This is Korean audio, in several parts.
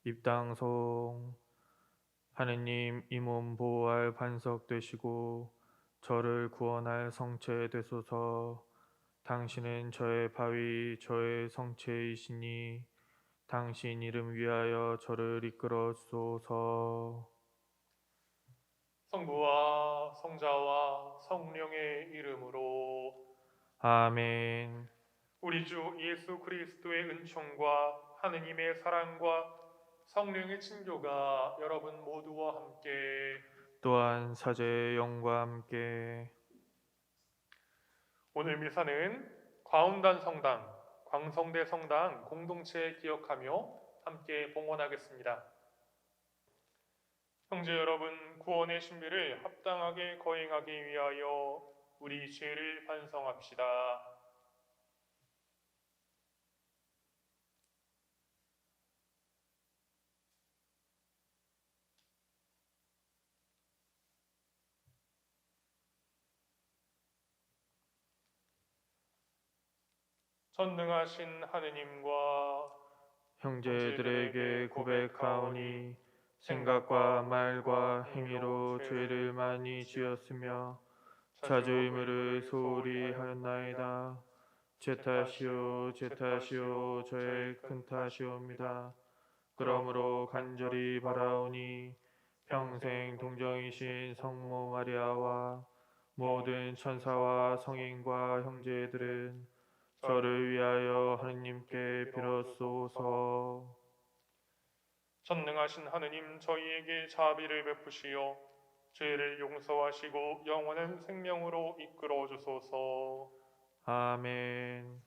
입당송. 하느님 이 몸 보호할 반석 되시고 저를 구원할 성체 되소서. 당신은 저의 바위 저의 성체이시니 당신 이름 위하여 저를 이끌어 주소서. 성부와 성자와 성령의 이름으로. 아멘. 우리 주 예수 그리스도의 은총과 하느님의 사랑과 성령의 친교가 여러분 모두와 함께. 또한 사제의 영과 함께. 오늘 미사는 과운단 성당, 광성대 성당 공동체 기억하며 함께 봉헌하겠습니다. 형제 여러분, 구원의 신비를 합당하게 거행하기 위하여 우리 죄를 반성합시다. 전능하신 하느님과 형제들에게 고백하오니 생각과 말과 행위로 죄를 많이 지었으며 자주 의무를 소홀히 하였나이다. 제 탓이요 제 탓이요 저의 큰 탓이옵니다. 그러므로 간절히 바라오니 평생 동정이신 성모 마리아와 모든 천사와 성인과 형제들은 저를 위하여 하느님께 빌었소서. 전능하신 하느님, 저희에게 자비를 베푸시어 죄를 용서하시고 영원한 생명으로 이끌어 주소서. 아멘.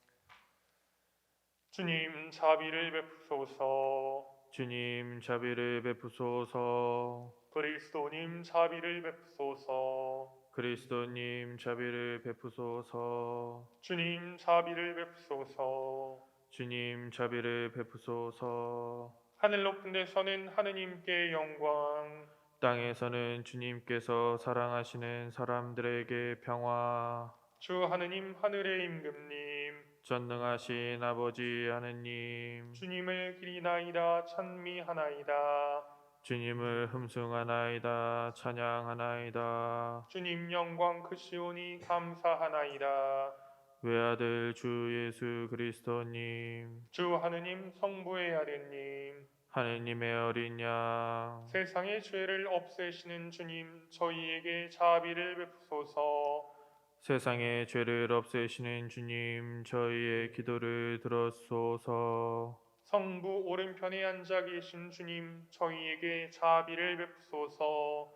주님, 자비를 베푸소서. 주님 자비를 베푸소서. 그리스도님, 자비를 베푸소서. 그리스도님 자비를 베푸소서. 주님, 자비를 베푸소서. 주님 자비를 베푸소서. 하늘 높은 데서는 하느님께 영광, 땅에서는 주님께서 사랑하시는 사람들에게 평화. 주 하느님 하늘의 임금님, 전능하신 아버지 하느님, 주님을 기리나이다 찬미하나이다. 주님을 흠숭하나이다 찬양하나이다. 주님 영광 크시오니 감사하나이다. 외아들 주 예수 그리스도님, 주 하느님 성부의 아뢰님, 하느님의 어린 양, 세상의 죄를 없애시는 주님, 저희에게 자비를 베푸소서. 세상의 죄를 없애시는 주님, 저희의 기도를 들었소서. 성부 오른편에 앉아 계신 주님, 저희에게 자비를 베푸소서.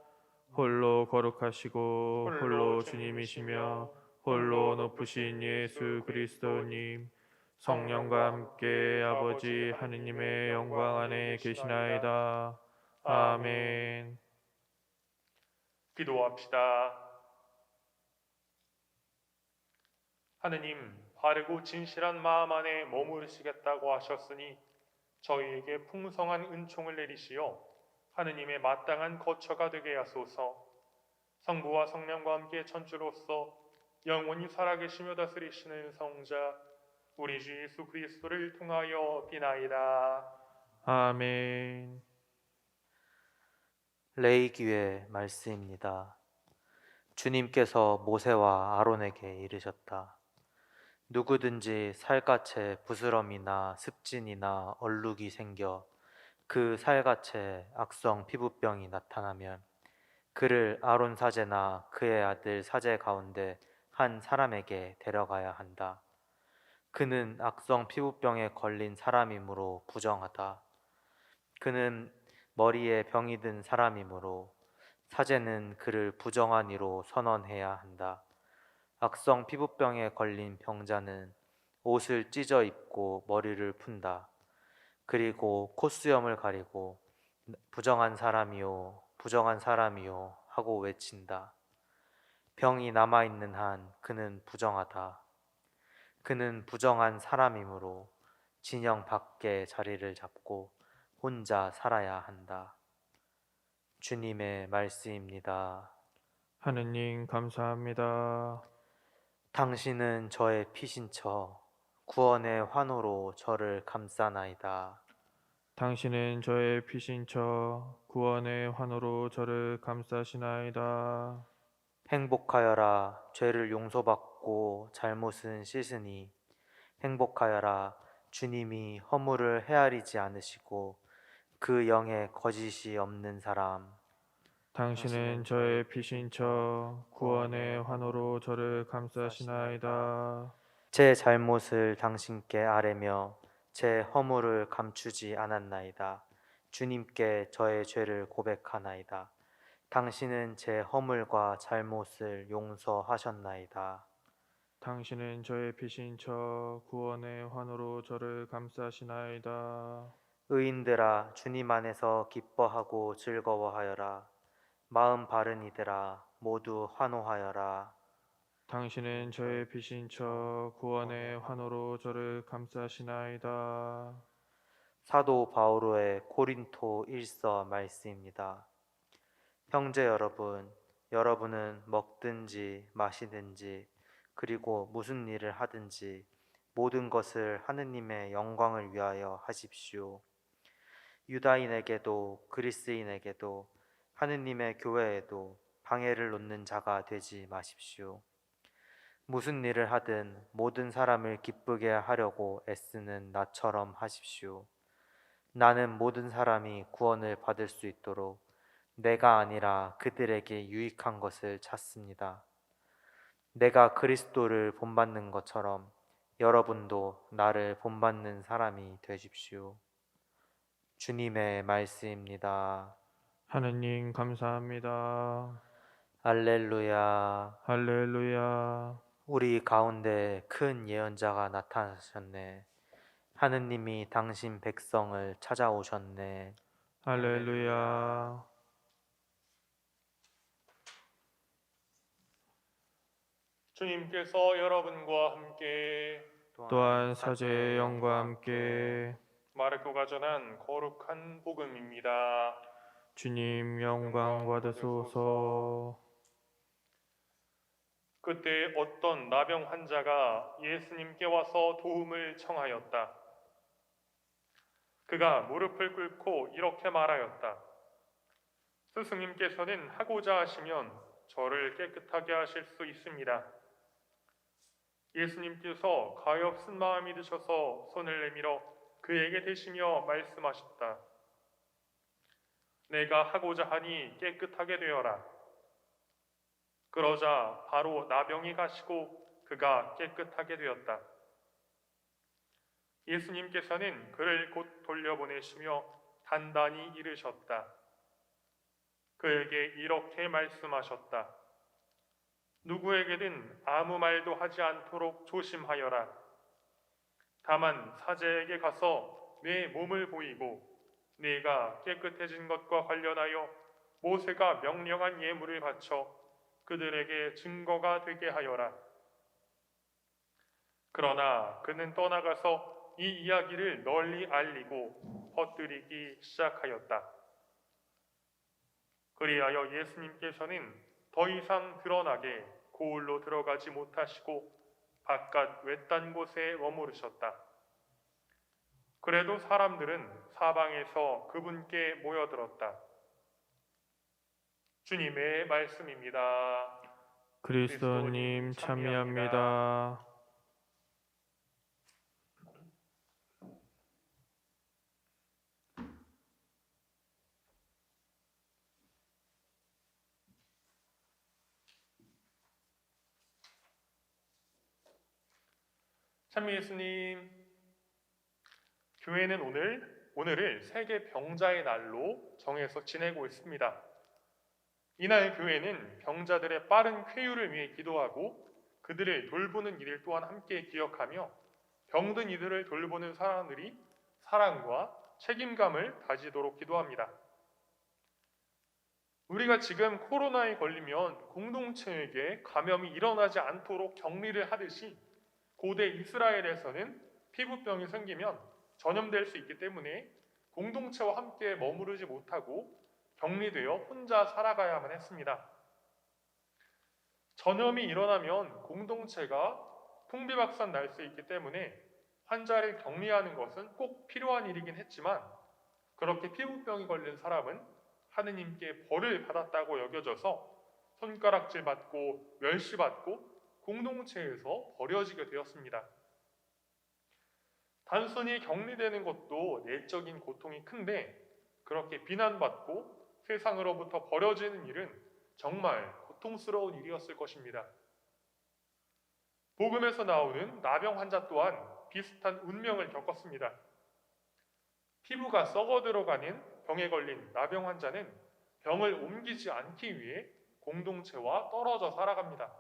홀로 거룩하시고 홀로 주님이시며 주님이시며 홀로 높으신 예수 그리스도님, 성령과 함께 아버지 하느님의 영광 안에 계시나이다. 아멘. 기도합시다. 하느님, 바르고 진실한 마음 안에 머무르시겠다고 하셨으니 저희에게 풍성한 은총을 내리시어 하느님의 마땅한 거처가 되게 하소서. 성부와 성령과 함께 천주로서 영원히 살아계시며 다스리시는 성자 우리 주 예수 그리스도를 통하여 비나이다. 아멘. 레이기의 말씀입니다. 주님께서 모세와 아론에게 이르셨다. 누구든지 살갗에 부스럼이나 습진이나 얼룩이 생겨 그 살갗에 악성 피부병이 나타나면 그를 아론 사제나 그의 아들 사제 가운데 한 사람에게 데려가야 한다. 그는 악성 피부병에 걸린 사람이므로 부정하다. 그는 머리에 병이 든 사람이므로 사제는 그를 부정한 이로 선언해야 한다. 악성 피부병에 걸린 병자는 옷을 찢어 입고 머리를 푼다. 그리고 콧수염을 가리고 부정한 사람이요, 부정한 사람이요 하고 외친다. 병이 남아있는 한 그는 부정하다. 그는 부정한 사람이므로 진영 밖에 자리를 잡고 혼자 살아야 한다. 주님의 말씀입니다. 하느님 감사합니다. 당신은 저의 피신처 구원의 환호로 저를 감싸나이다. 당신은 저의 피신처 구원의 환호로 저를 감싸시나이다. 행복하여라 죄를 용서받고 잘못은 씻으니 행복하여라 주님이 허물을 헤아리지 않으시고 그 영에 거짓이 없는 사람. 당신은 저의 피신처 구원의 환호로 저를 감싸시나이다. 제 잘못을 당신께 아뢰며 제 허물을 감추지 않았나이다. 주님께 저의 죄를 고백하나이다. 당신은 제 허물과 잘못을 용서하셨나이다. 당신은 저의 피신처 구원의 환호로 저를 감싸시나이다. 의인들아 주님 안에서 기뻐하고 즐거워하여라. 마음 바른 이들아 모두 환호하여라. 당신은 저의 피신처 구원의 환호로 저를 감싸시나이다. 사도 바오로의 고린토 1서 말씀입니다. 형제 여러분, 여러분은 먹든지 마시든지 그리고 무슨 일을 하든지 모든 것을 하느님의 영광을 위하여 하십시오. 유다인에게도 그리스인에게도 하느님의 교회에도 방해를 놓는 자가 되지 마십시오. 무슨 일을 하든 모든 사람을 기쁘게 하려고 애쓰는 나처럼 하십시오. 나는 모든 사람이 구원을 받을 수 있도록 내가 아니라 그들에게 유익한 것을 찾습니다. 내가 그리스도를 본받는 것처럼 여러분도 나를 본받는 사람이 되십시오. 주님의 말씀입니다. 하느님 감사합니다. 할렐루야. 할렐루야. 우리 가운데 큰 예언자가 나타나셨네. 하느님이 당신 백성을 찾아오셨네. 할렐루야. 주님께서 여러분과 함께 또한 사제의 영과 함께 마르코가 전한 거룩한 복음입니다. 주님 영광 받으소서. 그때 어떤 나병 환자가 예수님께 와서 도움을 청하였다. 그가 무릎을 꿇고 이렇게 말하였다. 스승님께서는 하고자 하시면 저를 깨끗하게 하실 수 있습니다. 예수님께서 가엾은 마음이 드셔서 손을 내밀어 그에게 대시며 말씀하셨다. 내가 하고자 하니 깨끗하게 되어라. 그러자 바로 나병이 가시고 그가 깨끗하게 되었다. 예수님께서는 그를 곧 돌려보내시며 단단히 이르셨다. 그에게 이렇게 말씀하셨다. 누구에게든 아무 말도 하지 않도록 조심하여라. 다만 사제에게 가서 내 몸을 보이고 네가 깨끗해진 것과 관련하여 모세가 명령한 예물을 바쳐 그들에게 증거가 되게 하여라. 그러나 그는 떠나가서 이 이야기를 널리 알리고 퍼뜨리기 시작하였다. 그리하여 예수님께서는 더 이상 드러나게 고을로 들어가지 못하시고 바깥 외딴 곳에 머무르셨다. 그래도 사람들은 사방에서 그분께 모여들었다. 주님의 말씀입니다. 그리스도님 참여합니다. 참 예수님, 교회는 오늘을 세계 병자의 날로 정해서 지내고 있습니다. 이날 교회는 병자들의 빠른 쾌유를 위해 기도하고 그들을 돌보는 일을 또한 함께 기억하며 병든 이들을 돌보는 사람들이 사랑과 책임감을 다지도록 기도합니다. 우리가 지금 코로나에 걸리면 공동체에게 감염이 일어나지 않도록 격리를 하듯이 고대 이스라엘에서는 피부병이 생기면 전염될 수 있기 때문에 공동체와 함께 머무르지 못하고 격리되어 혼자 살아가야만 했습니다. 전염이 일어나면 공동체가 풍비박산 날 수 있기 때문에 환자를 격리하는 것은 꼭 필요한 일이긴 했지만 그렇게 피부병이 걸린 사람은 하느님께 벌을 받았다고 여겨져서 손가락질 받고 멸시받고 공동체에서 버려지게 되었습니다. 단순히 격리되는 것도 내적인 고통이 큰데 그렇게 비난받고 세상으로부터 버려지는 일은 정말 고통스러운 일이었을 것입니다. 복음에서 나오는 나병 환자 또한 비슷한 운명을 겪었습니다. 피부가 썩어 들어가는 병에 걸린 나병 환자는 병을 옮기지 않기 위해 공동체와 떨어져 살아갑니다.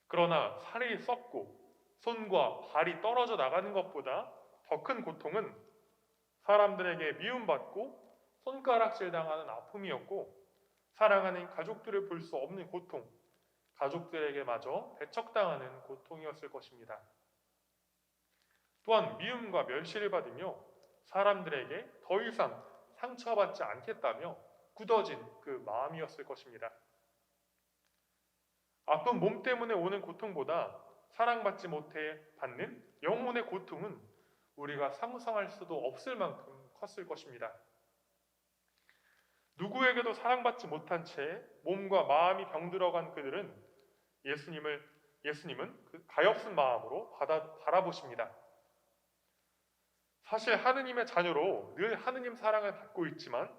그러나 살이 썩고 손과 발이 떨어져 나가는 것보다 더 큰 고통은 사람들에게 미움받고 손가락질 당하는 아픔이었고 사랑하는 가족들을 볼 수 없는 고통, 가족들에게마저 배척당하는 고통이었을 것입니다. 또한 미움과 멸시를 받으며 사람들에게 더 이상 상처받지 않겠다며 굳어진 그 마음이었을 것입니다. 아픈 몸 때문에 오는 고통보다 사랑받지 못해 받는 영혼의 고통은 우리가 상상할 수도 없을 만큼 컸을 것입니다. 누구에게도 사랑받지 못한 채 몸과 마음이 병들어간 그들은 예수님은 그 가엾은 마음으로 바라보십니다. 사실 하느님의 자녀로 늘 하느님 사랑을 받고 있지만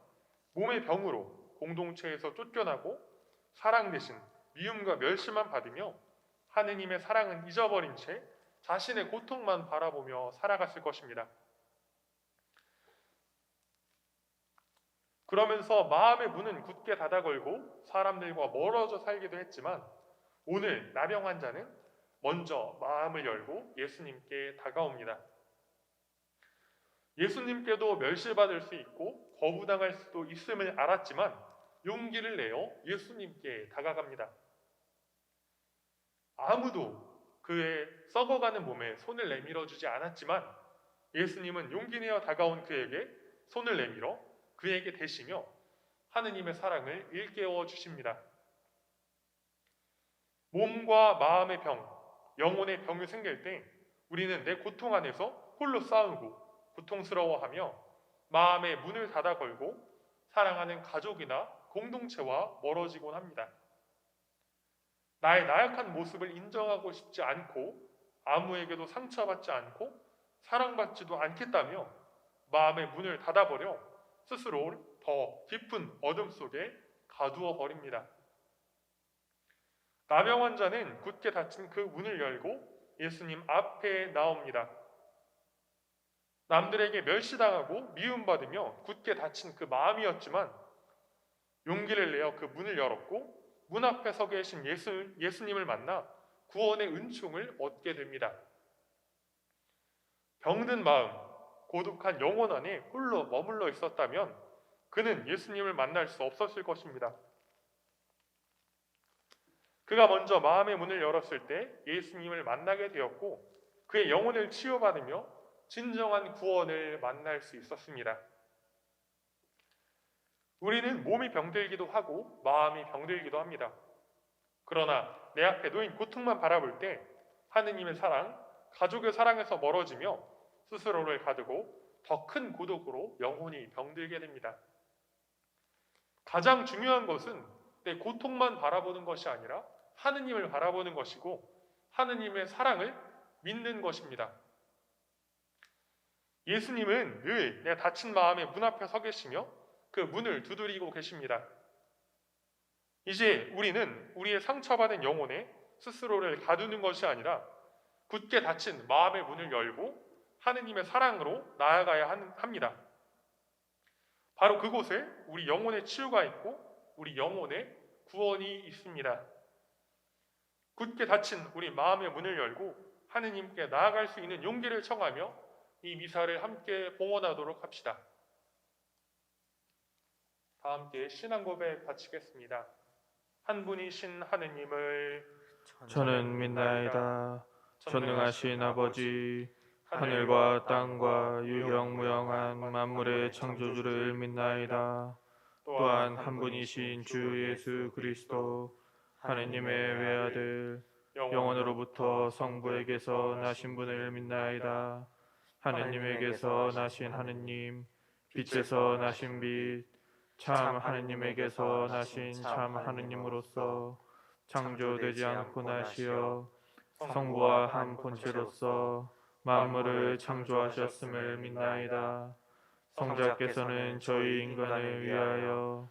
몸의 병으로 공동체에서 쫓겨나고 사랑 대신 미움과 멸시만 받으며 하느님의 사랑은 잊어버린 채 자신의 고통만 바라보며 살아갔을 것입니다. 그러면서 마음의 문은 굳게 닫아 걸고 사람들과 멀어져 살기도 했지만 오늘 나병 환자는 먼저 마음을 열고 예수님께 다가옵니다. 예수님께도 멸시받을 수 있고 거부당할 수도 있음을 알았지만 용기를 내어 예수님께 다가갑니다. 아무도 그의 썩어가는 몸에 손을 내밀어 주지 않았지만 예수님은 용기 내어 다가온 그에게 손을 내밀어 그에게 대시며 하느님의 사랑을 일깨워 주십니다. 몸과 마음의 병, 영혼의 병이 생길 때 우리는 내 고통 안에서 홀로 싸우고 고통스러워하며 마음의 문을 닫아 걸고 사랑하는 가족이나 공동체와 멀어지곤 합니다. 나의 나약한 모습을 인정하고 싶지 않고 아무에게도 상처받지 않고 사랑받지도 않겠다며 마음의 문을 닫아버려 스스로를 더 깊은 어둠 속에 가두어 버립니다. 나병 환자는 굳게 닫힌 그 문을 열고 예수님 앞에 나옵니다. 남들에게 멸시당하고 미움받으며 굳게 닫힌 그 마음이었지만 용기를 내어 그 문을 열었고 문 앞에 서 계신 예수님을 만나 구원의 은총을 얻게 됩니다. 병든 마음, 고독한 영혼 안에 홀로 머물러 있었다면 그는 예수님을 만날 수 없었을 것입니다. 그가 먼저 마음의 문을 열었을 때 예수님을 만나게 되었고 그의 영혼을 치유받으며 진정한 구원을 만날 수 있었습니다. 우리는 몸이 병들기도 하고 마음이 병들기도 합니다. 그러나 내 앞에 놓인 고통만 바라볼 때 하느님의 사랑, 가족의 사랑에서 멀어지며 스스로를 가두고 더 큰 고독으로 영혼이 병들게 됩니다. 가장 중요한 것은 내 고통만 바라보는 것이 아니라 하느님을 바라보는 것이고 하느님의 사랑을 믿는 것입니다. 예수님은 늘 내 닫힌 마음의 문 앞에 서 계시며 그 문을 두드리고 계십니다. 이제 우리는 우리의 상처받은 영혼에 스스로를 가두는 것이 아니라 굳게 닫힌 마음의 문을 열고 하느님의 사랑으로 나아가야 합니다. 바로 그곳에 우리 영혼의 치유가 있고 우리 영혼의 구원이 있습니다. 굳게 닫힌 우리 마음의 문을 열고 하느님께 나아갈 수 있는 용기를 청하며 이 미사를 함께 봉헌하도록 합시다. 다 함께 신앙 고백 바치겠습니다. 한 분이신 하느님을 저는 믿나이다. 전능하신 아버지, 하늘과 땅과 유형무형한 만물의 창조주를 믿나이다. 또한 한 분이신 주 예수 그리스도, 하느님의 외아들, 영원으로부터 성부에게서 나신 분을 믿나이다. 하느님에게서 나신 하느님, 빛에서 나신 빛, 참 하느님에게서 나신 참 하느님으로서 창조되지 않고 나시어 성부와 한 본체로서 만물을 창조하셨음을 믿나이다. 성자께서는 저희 인간을 위하여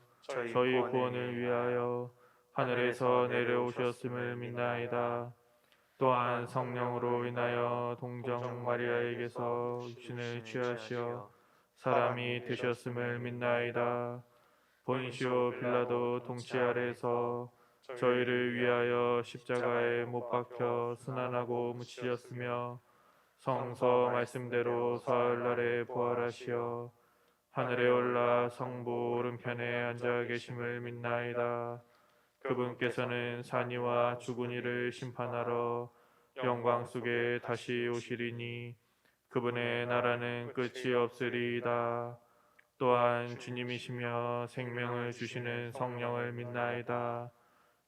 저희 구원을 위하여 하늘에서 내려오셨음을 믿나이다. 또한 성령으로 인하여 동정 마리아에게서 육신을 취하시어 사람이 되셨음을 믿나이다. 본시오 빌라도 통치 아래서 저희를 위하여 십자가에 못 박혀 순환하고 묻히셨으며 성서 말씀대로 사흘날에 부활하시어 하늘에 올라 성부 오른편에 앉아 계심을 믿나이다. 그분께서는 산이와 죽은 이를 심판하러 영광 속에 다시 오시리니 그분의 나라는 끝이 없으리이다. 또한 주님이시며 생명을 주시는 성령을 믿나이다.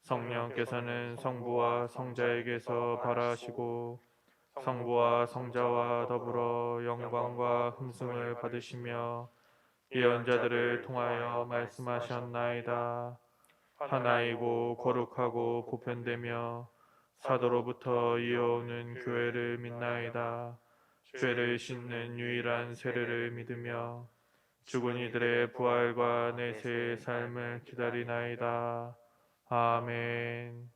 성령께서는 성부와 성자에게서 발하시고 성부와 성자와 더불어 영광과 흠승을 받으시며 예언자들을 통하여 말씀하셨나이다. 하나이고 거룩하고 보편되며 사도로부터 이어오는 교회를 믿나이다. 죄를 씻는 유일한 세례를 믿으며 죽은 이들의 부활과 내세의 삶을 기다리나이다. 아멘.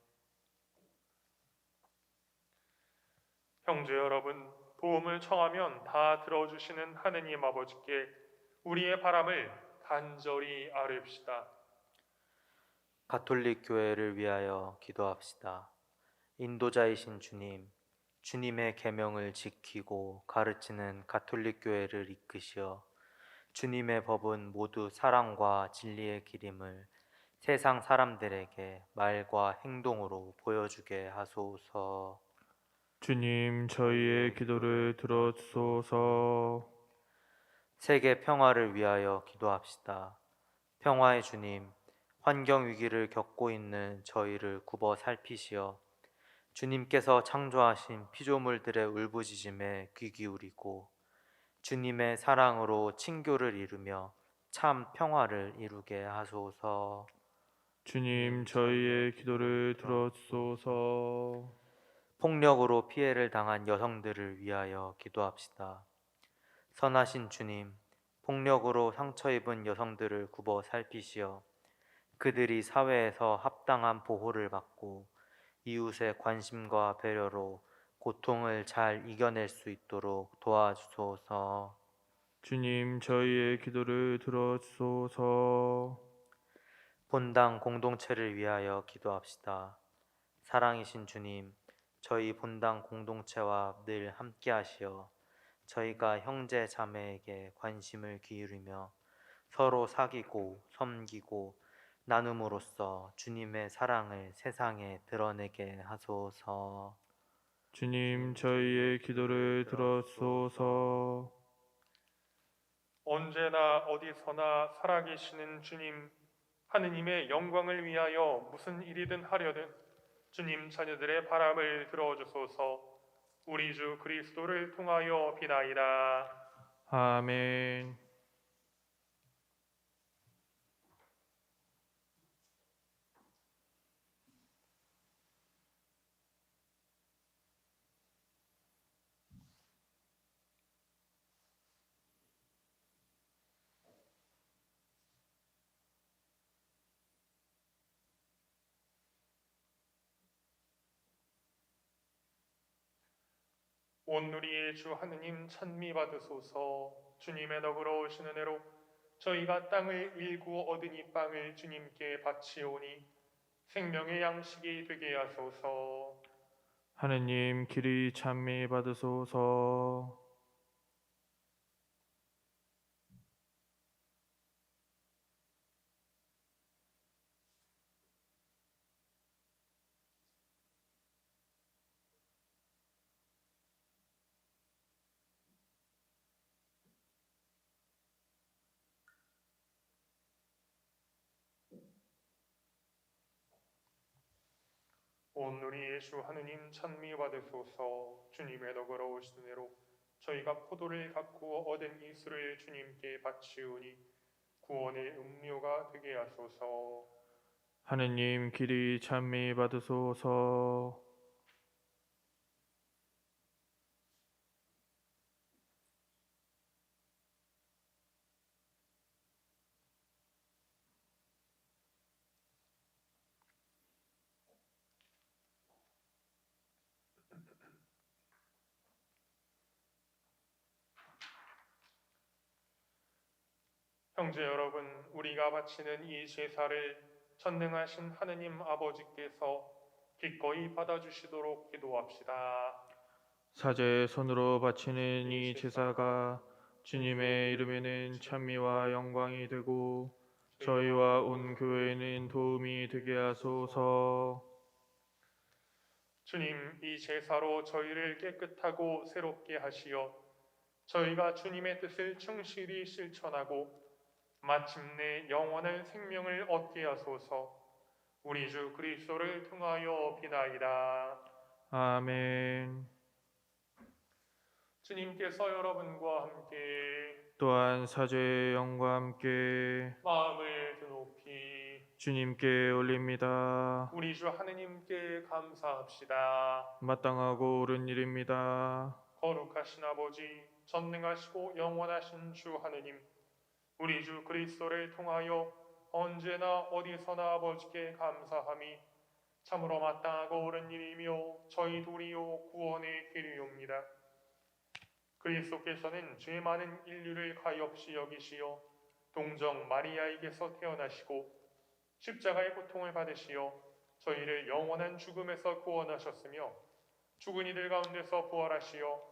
형제 여러분, 도움을 청하면 다 들어주시는 하느님 아버지께 우리의 바람을 간절히 아뢰읍시다. 가톨릭 교회를 위하여 기도합시다. 인도자이신 주님, 주님의 계명을 지키고 가르치는 가톨릭 교회를 이끄시어 주님의 법은 모두 사랑과 진리의 길임을 세상 사람들에게 말과 행동으로 보여주게 하소서. 주님, 저희의 기도를 들어주소서. 세계 평화를 위하여 기도합시다. 평화의 주님, 환경 위기를 겪고 있는 저희를 굽어 살피시어 주님께서 창조하신 피조물들의 울부짖음에 귀 기울이고 주님의 사랑으로 친교를 이루며 참 평화를 이루게 하소서. 주님, 저희의 기도를 들어주소서. 폭력으로 피해를 당한 여성들을 위하여 기도합시다. 선하신 주님, 폭력으로 상처 입은 여성들을 굽어 살피시어 그들이 사회에서 합당한 보호를 받고 이웃의 관심과 배려로 고통을 잘 이겨낼 수 있도록 도와주소서. 주님, 저희의 기도를 들어주소서. 본당 공동체를 위하여 기도합시다. 사랑이신 주님, 저희 본당 공동체와 늘 함께하시어 저희가 형제 자매에게 관심을 기울이며 서로 사귀고 섬기고 나눔으로써 주님의 사랑을 세상에 드러내게 하소서. 주님, 저희의 기도를 들어주소서. 언제나 어디서나 살아계시는 주님, 하느님의 영광을 위하여 무슨 일이든 하려는 주님 자녀들의 바람을 들어주소서. 우리 주 그리스도를 통하여 비나이다. 아멘. 온누리의 주 하느님 찬미 받으소서. 주님의 덕으로 오시는 은혜로 저희가 땅을 일구 얻은 이 빵을 주님께 바치오니 생명의 양식이 되게 하소서. 하느님, 길이 찬미 받으소서. 온누리의 주 하느님 찬미 받으소서. 주님의 덕으로 오시는 은혜로 저희가 포도를 가꾸어 얻은 이 술을 주님께 바치우니 구원의 음료가 되게 하소서. 하느님 길이 찬미 받으소서. 형제 여러분, 우리가 바치는 이 제사를 전능하신 하느님 아버지께서 기꺼이 받아주시도록 기도합시다. 사제의 손으로 바치는 이 제사가 주님의 이름에는 찬미와 영광이 되고 저희와 온 교회에는 도움이 되게 하소서. 주님, 이 제사로 저희를 깨끗하고 새롭게 하시어 저희가 주님의 뜻을 충실히 실천하고 마침내 영원한 생명을 얻게 하소서. 우리 주 그리스도를 통하여 비나이다. 아멘. 주님께서 여러분과 함께 또한 사제의 영과 함께 마음을 드높이 주님께 올립니다. 우리 주 하느님께 감사합시다. 마땅하고 옳은 일입니다. 거룩하신 아버지, 전능하시고 영원하신 주 하느님, 우리 주 그리스도를 통하여 언제나 어디서나 아버지께 감사함이 참으로 마땅하고 옳은 일이며 저희 도리요 구원의 길이옵니다. 그리스도께서는 죄 많은 인류를 가엾이 여기시어 동정 마리아에게서 태어나시고 십자가의 고통을 받으시어 저희를 영원한 죽음에서 구원하셨으며 죽은 이들 가운데서 부활하시어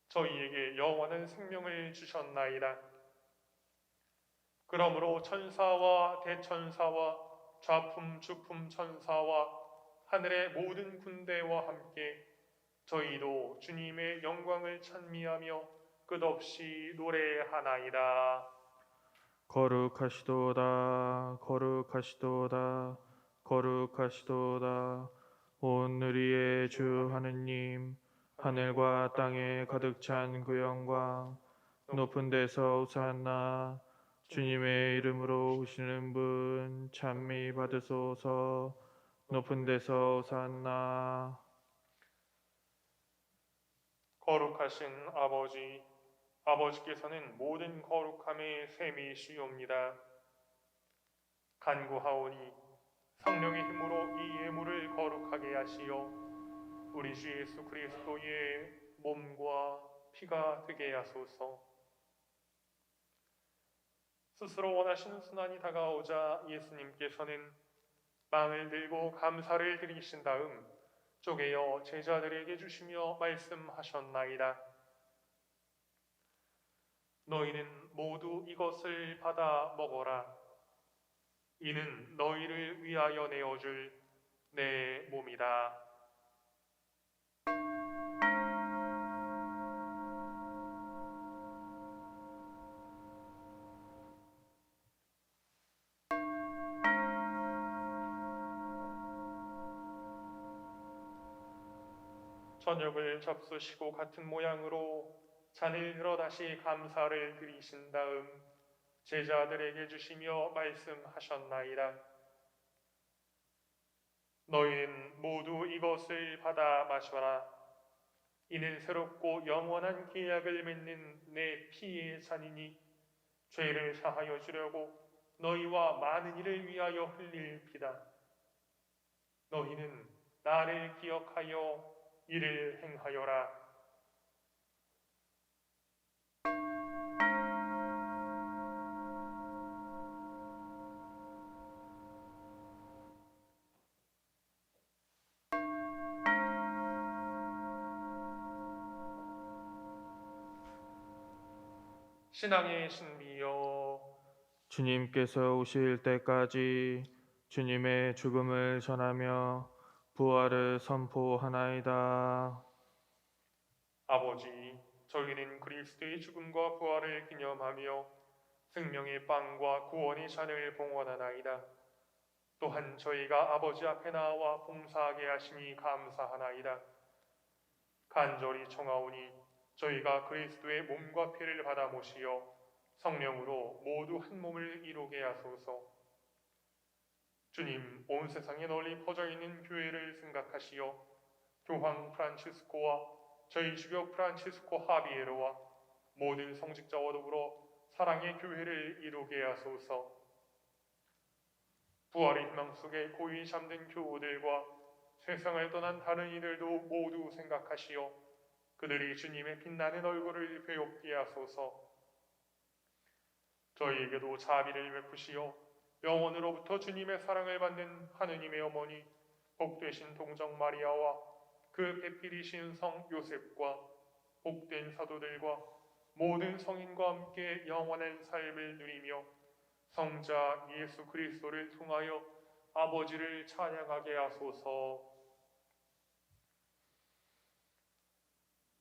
저희에게 영원한 생명을 주셨나이다. 그러므로 천사와 대천사와 좌품 주품 천사와 하늘의 모든 군대와 함께 저희도 주님의 영광을 찬미하며 끝없이 노래하나이다. 거룩하시도다 거룩하시도다 거룩하시도다. 오늘의 주 하느님, 하늘과 땅에 가득 찬 그 영광, 높은 데서 호산나. 주님의 이름으로 오시는 분 찬미 받으소서. 높은 데서 호산나. 거룩하신 아버지, 아버지께서는 모든 거룩함의 셈이시옵니다. 간구하오니 성령의 힘으로 이 예물을 거룩하게 하시어 우리 주 예수 그리스도의 몸과 피가 되게 하소서. 스스로 원하시는 순환이 다가오자 예수님께서는 빵을 들고 감사를 드리신 다음 쪼개어 제자들에게 주시며 말씀하셨나이다. 너희는 모두 이것을 받아 먹어라. 이는 너희를 위하여 내어줄 내 몸이다. 저녁을 접수시고 같은 모양으로 잔을 들어 다시 감사를 드리신 다음 제자들에게 주시며 말씀하셨나이다. 너희는 모두 이것을 받아 마셔라. 이는 새롭고 영원한 계약을 맺는 내 피의 잔이니 죄를 사하여 주려고 너희와 많은 이를 위하여 흘릴 피다. 너희는 나를 기억하여 이를 행하여라. 신앙의 신비여, 주님께서 오실 때까지 주님의 죽음을 전하며 부활을 선포하나이다. 아버지, 저희는 그리스도의 죽음과 부활을 기념하며 생명의 빵과 구원의 잔을 봉헌하나이다. 또한 저희가 아버지 앞에 나와 봉사하게 하시니 감사하나이다. 간절히 청하오니 저희가 그리스도의 몸과 피를 받아 모시어 성령으로 모두 한 몸을 이루게 하소서. 주님, 온 세상에 널리 퍼져 있는 교회를 생각하시어 교황 프란치스코와 저희 주교 프란치스코 하비에로와 모든 성직자와 더불어 사랑의 교회를 이루게 하소서. 부활의 희망 속에 고이 잠든 교우들과 세상을 떠난 다른 이들도 모두 생각하시어 그들이 주님의 빛나는 얼굴을 배웁게 하소서. 저희에게도 자비를 베푸시어 영원으로부터 주님의 사랑을 받는 하느님의 어머니 복되신 동정 마리아와 그 배필이신 성 요셉과 복된 사도들과 모든 성인과 함께 영원한 삶을 누리며 성자 예수 그리스도를 통하여 아버지를 찬양하게 하소서.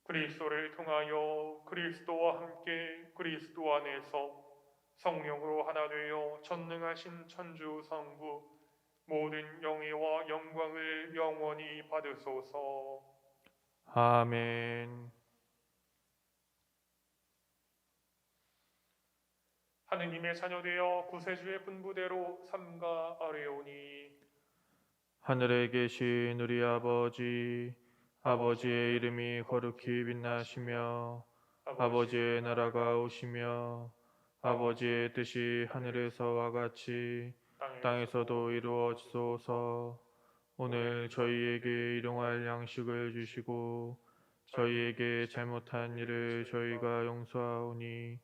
그리스도를 통하여 그리스도와 함께 그리스도 안에서 성령으로 하나 되어 전능하신 천주 성부 모든 영예와 영광을 영원히 받으소서. 아멘. 하느님의 자녀되어 구세주의 분부대로 삼가 아뢰오니 하늘에 계신 우리 아버지, 아버지의 이름이 거룩히 빛나시며 아버지의 나라가 오시며 아버지의 뜻이 하늘에서와 같이 땅에서도 이루어지소서. 오늘 저희에게 일용할 양식을 주시고 저희에게 잘못한 일을 저희가 용서하오니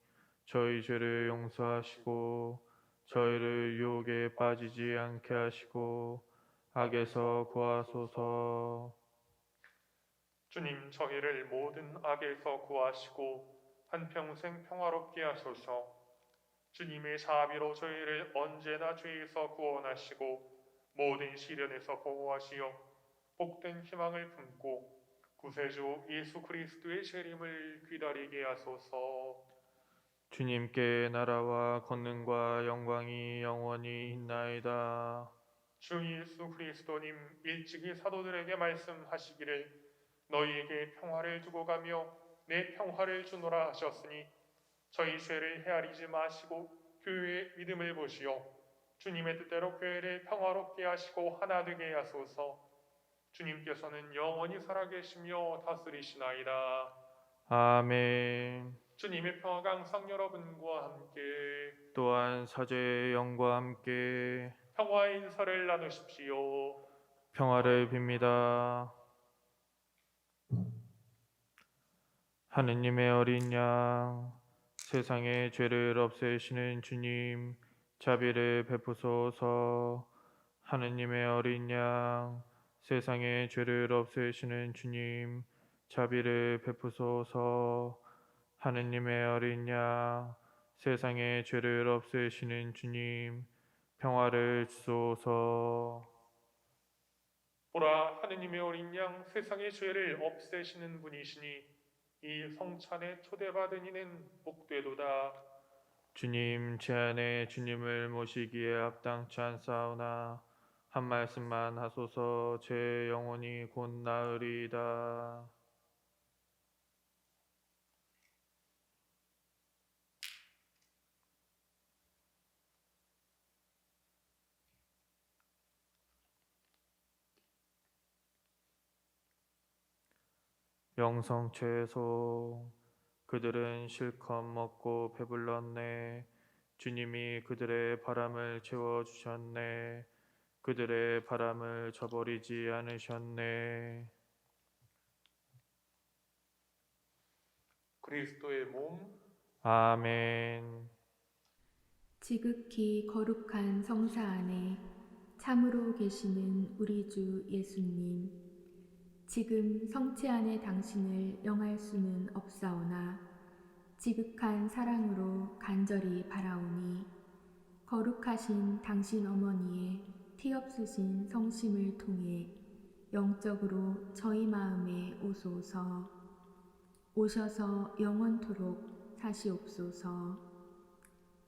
저희 죄를 용서하시고 저희를 유혹에 빠지지 않게 하시고 악에서 구하소서. 주님, 저희를 모든 악에서 구하시고 한평생 평화롭게 하소서. 주님의 자비로 저희를 언제나 죄에서 구원하시고 모든 시련에서 보호하시어 복된 희망을 품고 구세주 예수 그리스도의 재림을 기다리게 하소서. 주님께 나라와 권능과 영광이 영원히 있나이다. 주 예수 그리스도님, 일찍이 사도들에게 말씀하시기를 너희에게 평화를 두고 가며 내 평화를 주노라 하셨으니 저희 죄를 헤아리지 마시고 교회의 믿음을 보시어 주님의 뜻대로 교회를 평화롭게 하시고 하나 되게 하소서. 주님께서는 영원히 살아계시며 다스리시나이다. 아멘. 주님의 평화가 항상 여러분과 함께 또한 사제의 영과 함께 평화의 인사를 나누십시오. 평화를 빕니다. 하느님의 어린 양, 세상의 죄를 없애시는 주님, 자비를 베푸소서. 하느님의 어린 양, 세상의 죄를 없애시는 주님, 자비를 베푸소서. 하느님의 어린 양, 세상의 죄를 없애시는 주님, 평화를 주소서. 보라, 하느님의 어린 양, 세상의 죄를 없애시는 분이시니 이 성찬에 초대받은 이는 복되도다. 주님, 제 안에 주님을 모시기에 합당치 않사오나 한 말씀만 하소서. 제 영혼이 곧 나으리이다. 영성채소 그들은 실컷 먹고 배불렀네. 주님이 그들의 바람을 채워주셨네. 그들의 바람을 저버리지 않으셨네. 그리스도의 몸, 아멘. 지극히 거룩한 성사 안에 참으로 계시는 우리 주 예수님, 지금 성체 안에 당신을 영할 수는 없사오나 지극한 사랑으로 간절히 바라오니 거룩하신 당신 어머니의 티없으신 성심을 통해 영적으로 저희 마음에 오소서. 오셔서 영원토록 사시옵소서.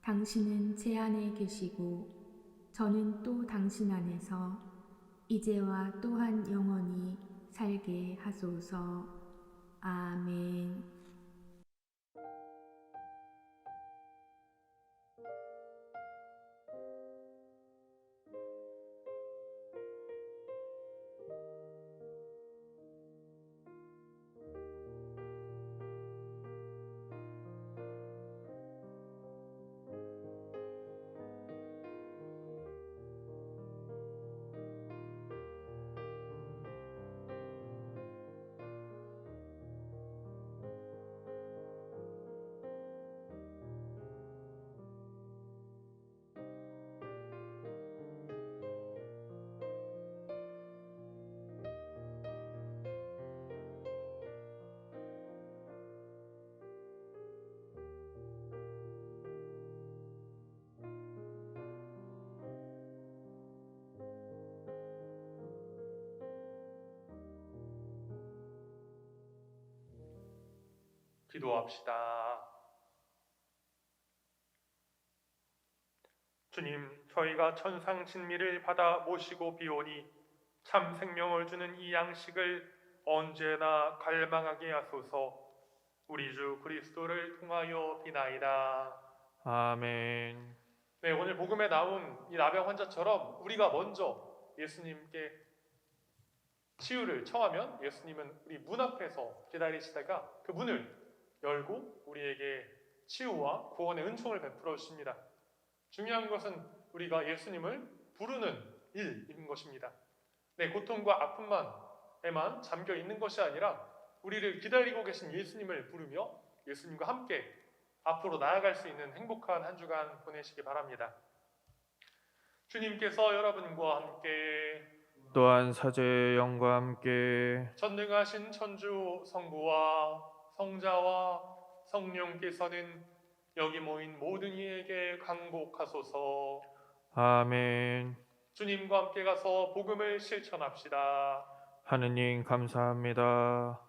당신은 제 안에 계시고 저는 또 당신 안에서 이제와 또한 영원히 살게 하소서. 아멘. 기도합시다. 주님, 저희가 천상 진미를 받아 모시고 비오니 참 생명을 주는 이 양식을 언제나 갈망하게 하소서. 우리 주 그리스도를 통하여 비나이다. 아멘. 네, 오늘 복음에 나온 이 나병 환자처럼 우리가 먼저 예수님께 치유를 청하면 예수님은 우리 문 앞에서 기다리시다가 그 문을 열고 우리에게 치유와 구원의 은총을 베풀어 주십니다. 중요한 것은 우리가 예수님을 부르는 일인 것입니다. 네, 고통과 아픔만에만 잠겨 있는 것이 아니라 우리를 기다리고 계신 예수님을 부르며 예수님과 함께 앞으로 나아갈 수 있는 행복한 한 주간 보내시기 바랍니다. 주님께서 여러분과 함께 또한 사제의 영과 함께 전능하신 천주 성부와 성자와 성령께서는 여기 모인 모든 이에게 강복하소서. 아멘. 주님과 함께 가서 복음을 실천합시다. 하느님 감사합니다.